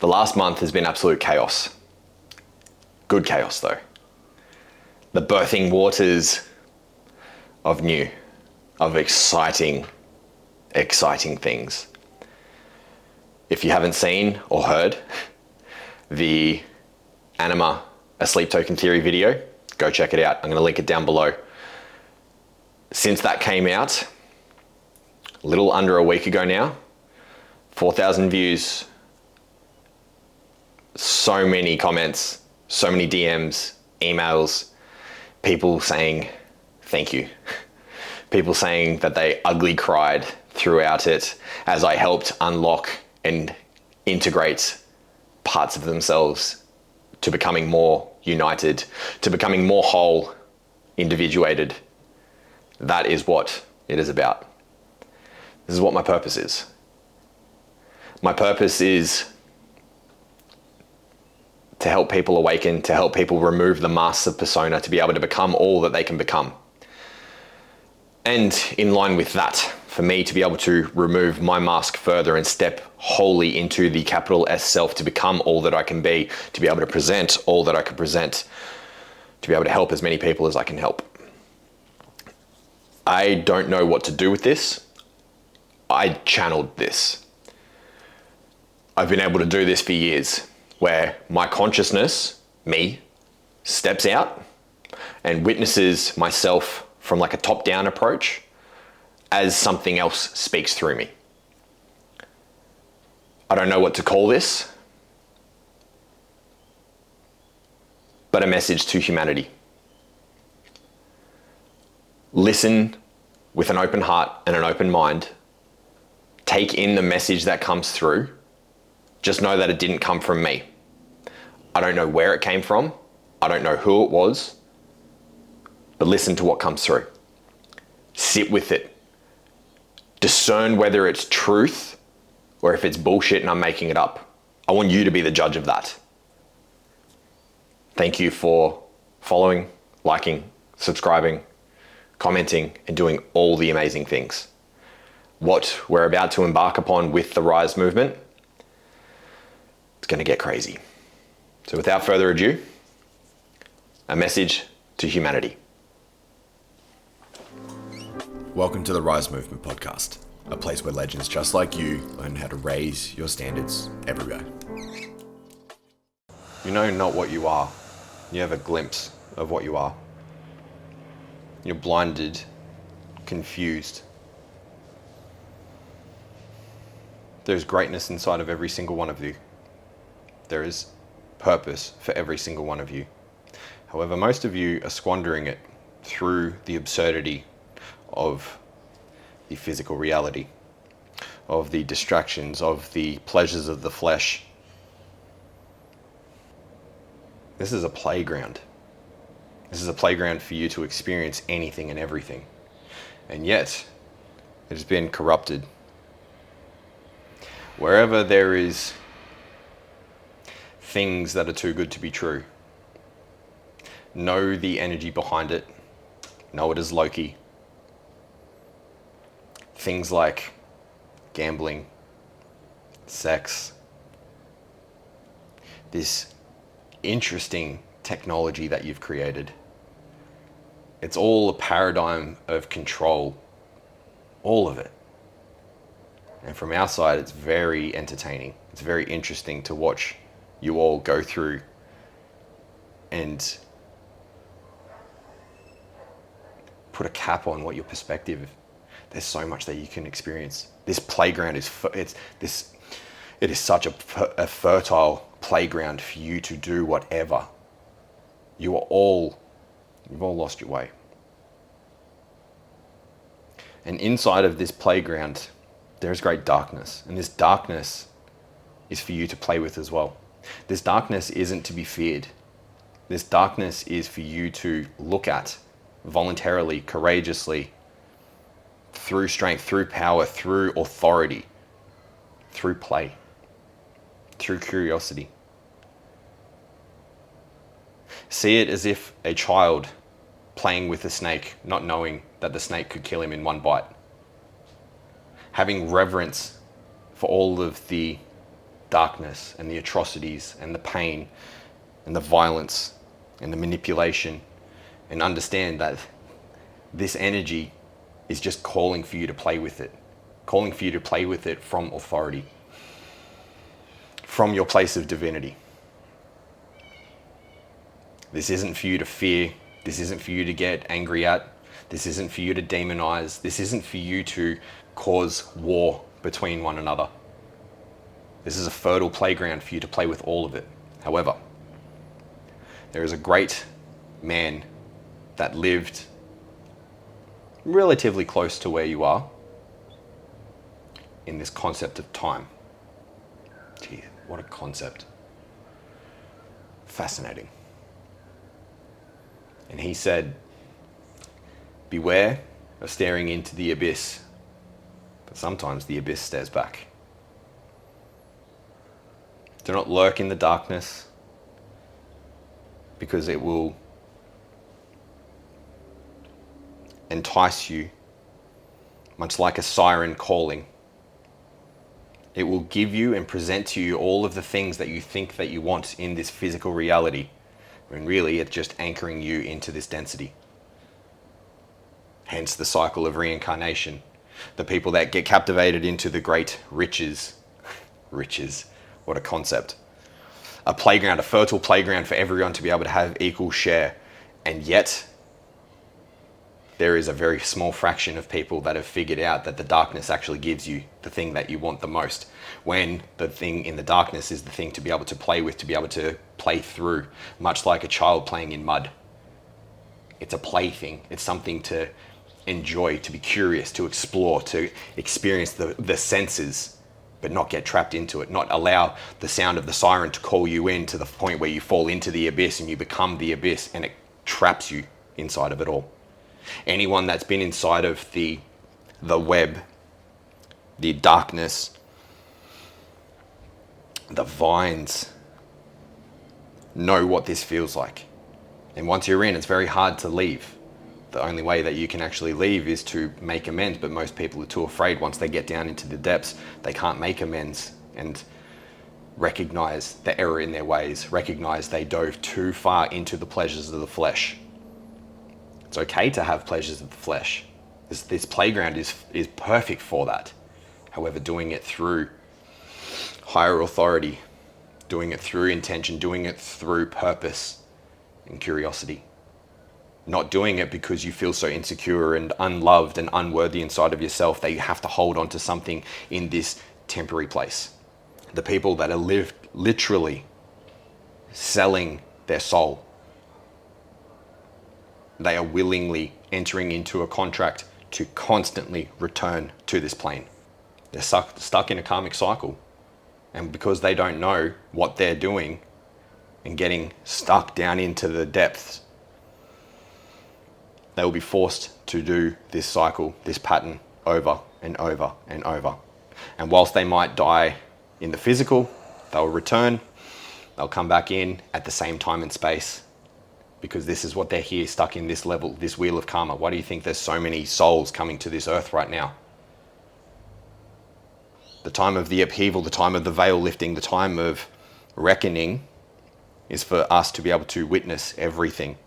The last month has been absolute chaos. Good chaos though. The birthing waters of new, of exciting things. If you haven't seen or heard the Anima, a sleep token theory video, go check it out. I'm gonna link it down below. Since that came out, a little under a week ago now, 4,000 views, so many comments, so many DMs, emails, people saying thank you. People saying that they ugly cried throughout it as I helped unlock and integrate parts of themselves to becoming more united, to becoming more whole, individuated. That is what it is about. This is what my purpose is. My purpose is to help people awaken, to help people remove the masks of persona, to be able to become all that they can become. And in line with that, for me to be able to remove my mask further and step wholly into the capital S self, to become all that I can be, to be able to present all that I can present, to be able to help as many people as I can help. I don't know what to do with this. I channeled this. I've been able to do this for years, where my consciousness, me, steps out and witnesses myself from like a top-down approach as something else speaks through me. I don't know what to call this, but a message to humanity. Listen with an open heart and an open mind. Take in the message that comes through. Just know that it didn't come from me. I don't know where it came from. I don't know who it was. But listen to what comes through. Sit with it. Discern whether it's truth or if it's bullshit and I'm making it up. I want you to be the judge of that. Thank you for following, liking, subscribing, commenting, and doing all the amazing things. What we're about to embark upon with the R.Y.S.E movement, it's going to get crazy. So without further ado, a message to humanity. Welcome to the R.Y.S.E Movement podcast, a place where legends just like you learn how to raise your standards everywhere. You know not what you are. You have a glimpse of what you are. You're blinded, confused. There's greatness inside of every single one of you. There is purpose for every single one of you. However, most of you are squandering it through the absurdity of the physical reality, of the distractions, of the pleasures of the flesh. This is a playground. This is a playground for you to experience anything and everything. And yet, it has been corrupted. Wherever there is things that are too good to be true, know the energy behind it. Know it as Loki. Things like gambling, sex, this interesting technology that you've created. It's all a paradigm of control, all of it. And from our side, it's very entertaining. It's very interesting to watch you all go through and put a cap on what your perspective. There's so much that you can experience. This playground is it is such a fertile playground for you to do whatever. You've all lost your way. And inside of this playground, there's great darkness, and this darkness is for you to play with as well. This darkness isn't to be feared. This darkness is for you to look at voluntarily, courageously, through strength, through power, through authority, through play, through curiosity. See it as if a child playing with a snake, not knowing that the snake could kill him in one bite. Having reverence for all of the darkness and the atrocities and the pain and the violence and the manipulation, and understand that this energy is just calling for you to play with it, calling for you to play with it from authority, from your place of divinity. This isn't for you to fear. This isn't for you to get angry at. This isn't for you to demonize. This isn't for you to cause war between one another. This is a fertile playground for you to play with all of it. However, there is a great man that lived relatively close to where you are in this concept of time. Gee, what a concept. Fascinating. And he said, beware of staring into the abyss, but sometimes the abyss stares back. Do not lurk in the darkness, because it will entice you, much like a siren calling. It will give you and present to you all of the things that you think that you want in this physical reality, when really it's just anchoring you into this density. Hence the cycle of reincarnation. The people that get captivated into the great riches, what a concept. A playground, a fertile playground for everyone to be able to have equal share. And yet, there is a very small fraction of people that have figured out that the darkness actually gives you the thing that you want the most, when the thing in the darkness is the thing to be able to play with, to be able to play through, much like a child playing in mud. It's a plaything. It's something to enjoy, to be curious, to explore, to experience the senses, but not get trapped into it, not allow the sound of the siren to call you in to the point where you fall into the abyss and you become the abyss and it traps you inside of it all. Anyone that's been inside of the web, the darkness, the vines, know what this feels like. And once you're in, it's very hard to leave. The only way that you can actually leave is to make amends, but most people are too afraid. Once they get down into the depths, they can't make amends and recognize the error in their ways, recognize they dove too far into the pleasures of the flesh. It's okay to have pleasures of the flesh. This playground is perfect for that. However, doing it through higher authority, doing it through intention, doing it through purpose and curiosity. Not doing it because you feel so insecure and unloved and unworthy inside of yourself that you have to hold on to something in this temporary place. The people that are literally selling their soul, they are willingly entering into a contract to constantly return to this plane. They're stuck in a karmic cycle. And because they don't know what they're doing and getting stuck down into the depths, they will be forced to do this cycle, this pattern, over and over and over. And whilst they might die in the physical, they'll return, they'll come back in at the same time and space, because this is what they're here, stuck in this level, this wheel of karma. Why do you think there's so many souls coming to this earth right now? The time of the upheaval, the time of the veil lifting, the time of reckoning is for us to be able to witness everything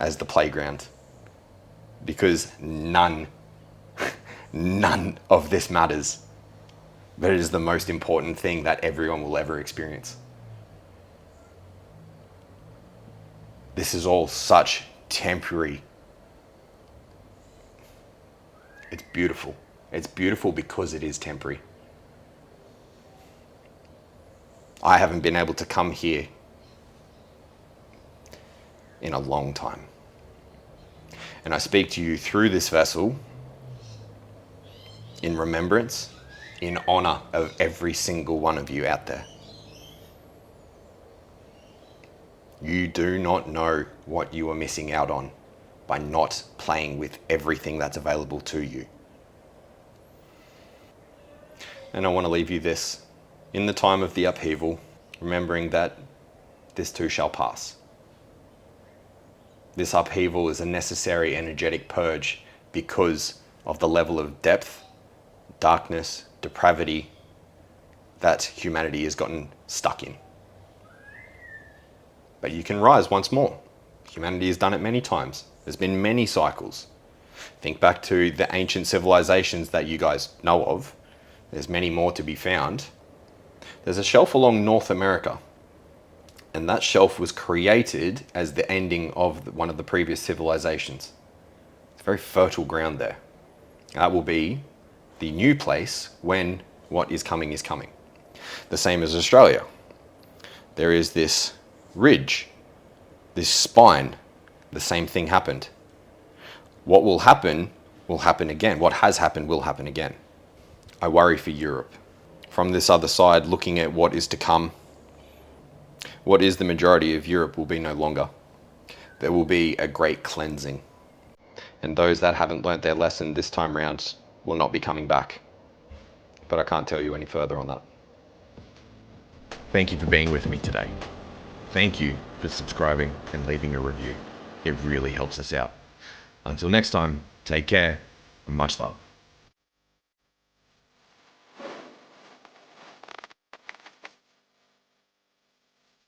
as the playground. Because none of this matters. But it is the most important thing that everyone will ever experience. This is all such temporary. It's beautiful. It's beautiful because it is temporary. I haven't been able to come here in a long time. And I speak to you through this vessel in remembrance, in honor of every single one of you out there. You do not know what you are missing out on by not playing with everything that's available to you. And I want to leave you this. In the time of the upheaval, remembering that this too shall pass. This upheaval is a necessary energetic purge because of the level of depth, darkness, depravity, that humanity has gotten stuck in. But you can rise once more. Humanity has done it many times. There's been many cycles. Think back to the ancient civilizations that you guys know of. There's many more to be found. There's a shelf along North America, and that shelf was created as the ending of one of the previous civilizations. It's very fertile ground there. That will be the new place when what is coming is coming. The same as Australia. There is this ridge, this spine. The same thing happened. What will happen again. What has happened will happen again. I worry for Europe. From this other side, looking at what is to come, what is the majority of Europe will be no longer. There will be a great cleansing. And those that haven't learnt their lesson this time round will not be coming back. But I can't tell you any further on that. Thank you for being with me today. Thank you for subscribing and leaving a review. It really helps us out. Until next time, take care and much love.